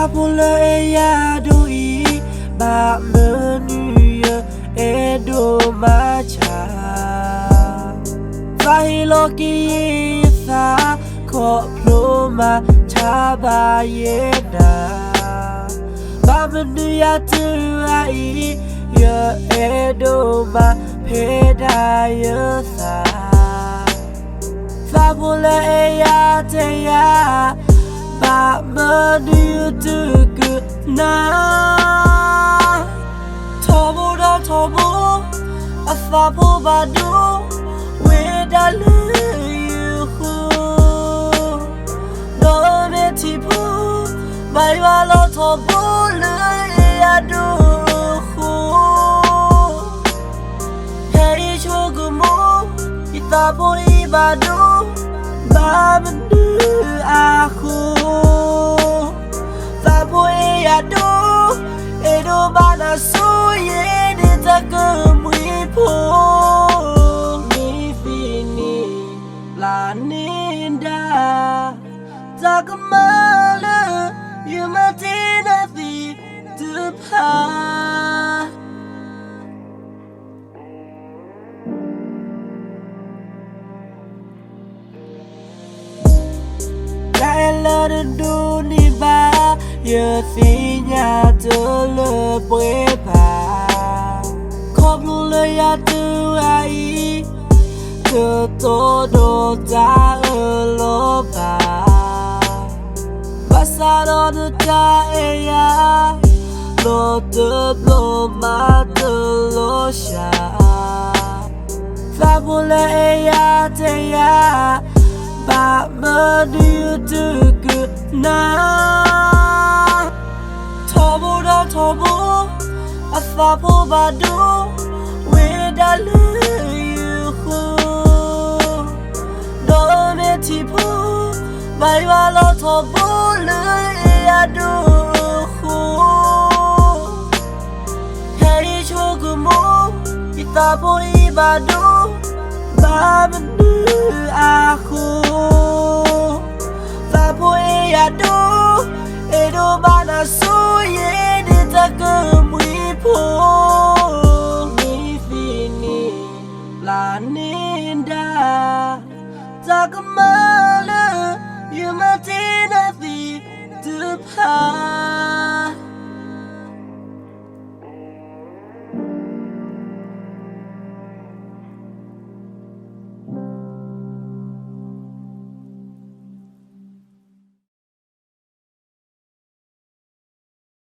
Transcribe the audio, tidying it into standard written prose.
Fabula ya doi ba menu edo macha Fahiloki sa ko pluma chaba yeda ba menu ya tu ai ya edo ma peda ya sa Fabula ya te ya ba menu tu na Tobo da tobo afapo badu wedalu yuhu no me tipu bai walo tobo le adu hu hey chogumo itapo ibadu ba mendu aku Fabo adu edo bana suye de takumwipo ni fini planinda takamala yumatina fi tupa Kailan dunia Ye finya tele prepa Koblu le ya tu ai Ke todo ta elopa Pasado de ta eya Lo te blo ma te lo sha Fabula eya te ya Ba me du tu na Tobo afapo badu wedalu yuhu do me tipu bai walo tobo le adu hu hey chogumo itapo ibadu ba mendu aku Fabo adu edo bana suye takumwipo ni fini planinda takum